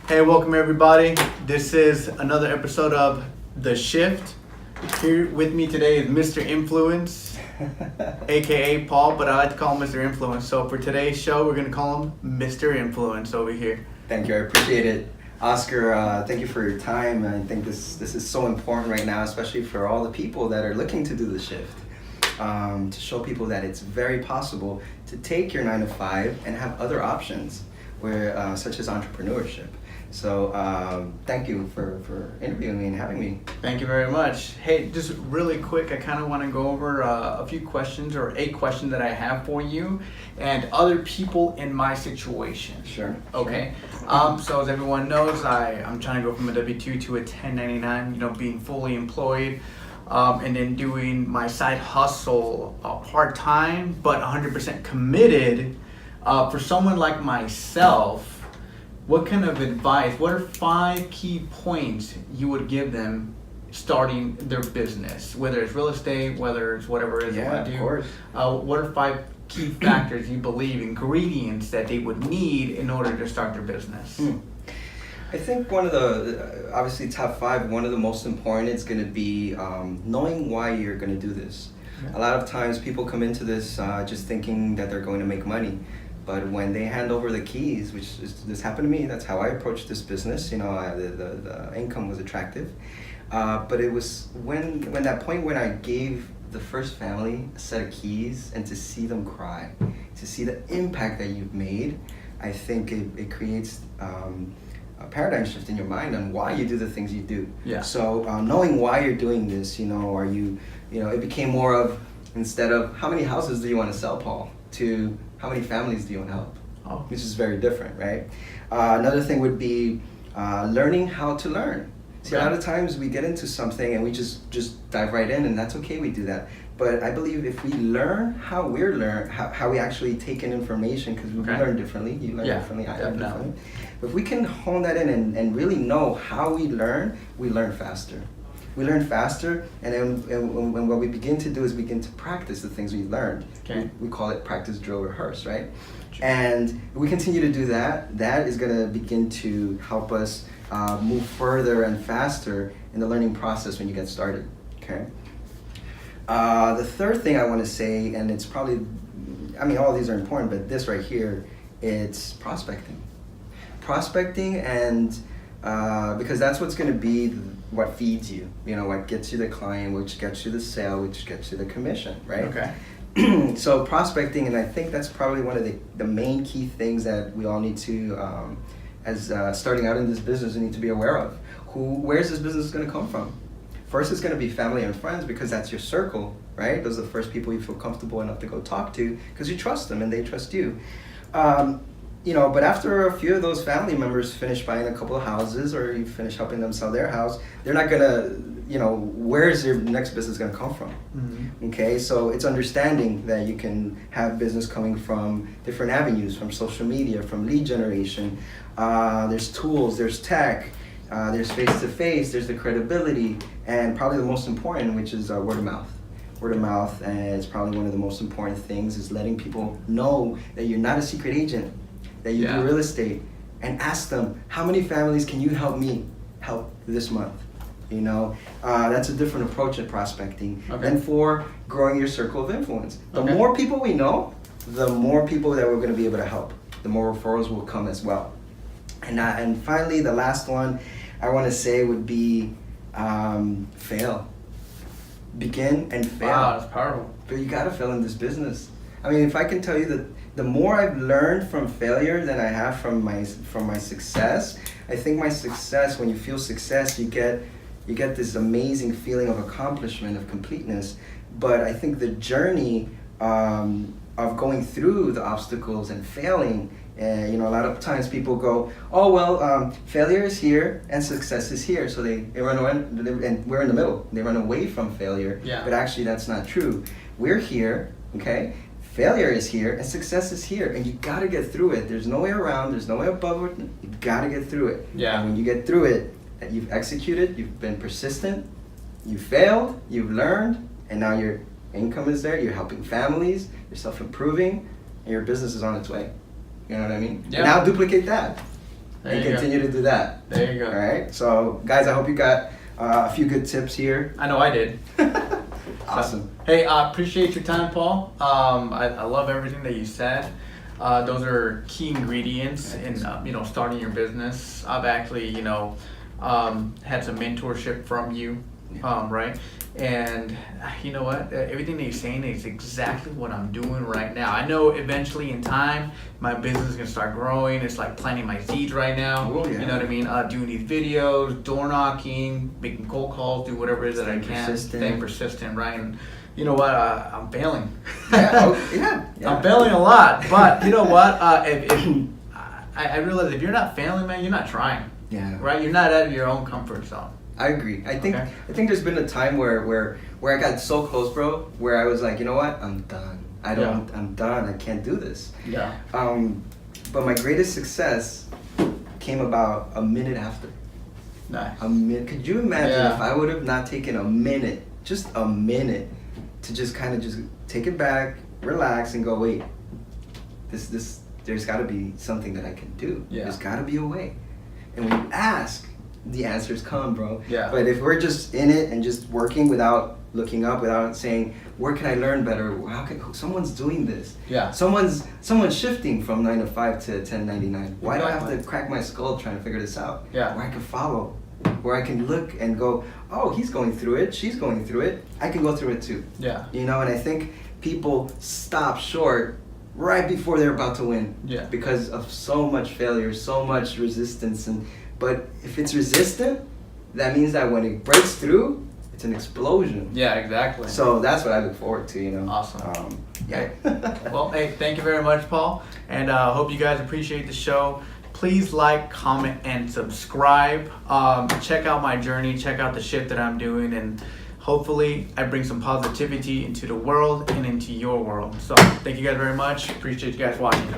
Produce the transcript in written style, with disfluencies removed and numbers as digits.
Hey, welcome everybody. This is another episode of The Shift. Here with me today is Mr. Influence, aka Paul, but I like to call him Mr. Influence. So for today's show, we're going to call him Mr. Influence over here. Thank you, I appreciate it. Oscar, thank you for your time. I think this is so important right now, especially for all the people that are looking to do the shift. To show people that it's very possible to take your 9 to 5 and have other options, such as entrepreneurship. So thank you for interviewing me and having me. Thank you very much. Hey, just really quick, I kind of want to go over a few questions or a question that I have for you and other people in my situation. Sure. Okay. So as everyone knows, I'm trying to go from a W-2 to a 1099, being fully employed. And then doing my side hustle part-time, but 100% committed. For someone like myself, what kind of advice, what are 5 key points you would give them starting their business? Whether it's real estate, whether it's whatever it is they want to do. Of course. What are 5 key factors you believe, ingredients that they would need in order to start their business? I think one of the, obviously top 5, one of the most important is going to be knowing why you're going to do this. Yeah. A lot of times people come into this just thinking that they're going to make money. But when they hand over the keys, this happened to me, that's how I approached this business. The income was attractive. But it was when that point when I gave the first family a set of keys and to see them cry, to see the impact that you've made, I think it creates a paradigm shift in your mind on why you do the things you do. Yeah. So knowing why you're doing this, it became more of, instead of how many houses do you want to sell, Paul, to how many families do you want to help? Oh. Which is very different, right? Another thing would be learning how to learn. See, Okay. a lot of times we get into something and we just dive right in, and that's okay, we do that. But I believe if we learn how how we actually take in information, because we learn differently, you learn differently, I learn differently. But if we can hone that in and really know how we learn faster. We learn faster, and then what we begin to do is begin to practice the things we learned. Okay. We call it practice, drill, rehearse, right? Sure. And if we continue to do that, that is going to begin to help us move further and faster in the learning process when you get started, okay? The third thing I want to say, and it's probably, all of these are important, but this right here, it's prospecting. Prospecting, and because that's what's going to be what feeds you, what gets you the client, which gets you the sale, which gets you the commission, right? Okay. So prospecting, and I think that's probably one of the main key things that we all need to, as starting out in this business, we need to be aware of. Where's this business going to come from? First, it's going to be family and friends, because that's your circle, right? Those are the first people you feel comfortable enough to go talk to, because you trust them and they trust you. But after a few of those family members finish buying a couple of houses, or you finish helping them sell their house, they're not gonna, where's your next business gonna come from? Mm-hmm. Okay, so it's understanding that you can have business coming from different avenues, from social media, from lead generation. There's tools, there's tech, there's face-to-face, there's the credibility, and probably the most important, which is word of mouth. Word of mouth, and it's probably one of the most important things, is letting people know that you're not a secret agent, that you do real estate, and ask them, how many families can you help me help this month? That's a different approach at prospecting than for growing your circle of influence. The more people we know, the more people that we're going to be able to help. The more referrals will come as well. And finally, the last one I want to say would be fail. Begin and fail. Wow, that's powerful. But you got to fail in this business. If I can tell you that the more I've learned from failure than I have from my success, I think my success, when you feel success, you get this amazing feeling of accomplishment, of completeness. But I think the journey of going through the obstacles and failing, a lot of times people go, failure is here and success is here. So they run away, and we're in the middle. They run away from failure. Yeah. But actually that's not true. We're here, okay? Failure is here and success is here, and you gotta get through it. There's no way around, there's no way above it. You gotta get through it. Yeah. And when you get through it, you've executed, you've been persistent, you failed, you've learned, and now your income is there, you're helping families, you're self-improving, and your business is on its way. You know what I mean? Yeah. Now duplicate that. There and you go. continue to do that. There you go. All right. So, guys, I hope you got a few good tips here. I know I did. Awesome. Hey, I appreciate your time, Paul. I love everything that you said. Those are key ingredients in starting your business. I've actually had some mentorship from you, right? And you know what? Everything that you're saying is exactly what I'm doing right now. I know eventually in time my business is gonna start growing. It's like planting my seeds right now. Oh, yeah. You know what I mean? Doing these videos, door knocking, making cold calls, do whatever it is that I can. Staying persistent, right? And you know what? I'm failing. Yeah. I'm failing a lot, but you know what? I realize if you're not failing, man, you're not trying. Yeah. Right? You're not out of your own comfort zone. I agree. I think there's been a time where I got so close, bro, where I was like, you know what? I'm done. I'm done. I can't do this. Yeah. But my greatest success came about a minute after. Nice. A minute. Could you imagine if I would have not taken a minute, just a minute, to just kind of just take it back, relax, and go, wait, this there's got to be something that I can do. Yeah. There's got to be a way. And when you ask, the answers come, bro. Yeah. But if we're just in it and just working without looking up, without saying, where can I learn better? How can someone's doing this? Yeah. Someone's shifting from 9 to 5 to 1099. Why do I have to crack my skull trying to figure this out? Yeah. Where I can follow, where I can look and go, oh, he's going through it, she's going through it, I can go through it too. Yeah. You know, and I think people stop short right before they're about to win. Yeah. Because of so much failure, so much resistance, but if it's resistant, that means that when it breaks through, it's an explosion. Yeah, exactly. So that's what I look forward to, you know. Awesome. Yeah. Well, hey, thank you very much, Paul, and hope you guys appreciate the show. Please like, comment, and subscribe. Check out my journey. Check out the shift that I'm doing, and hopefully I bring some positivity into the world and into your world. So thank you guys very much. Appreciate you guys watching.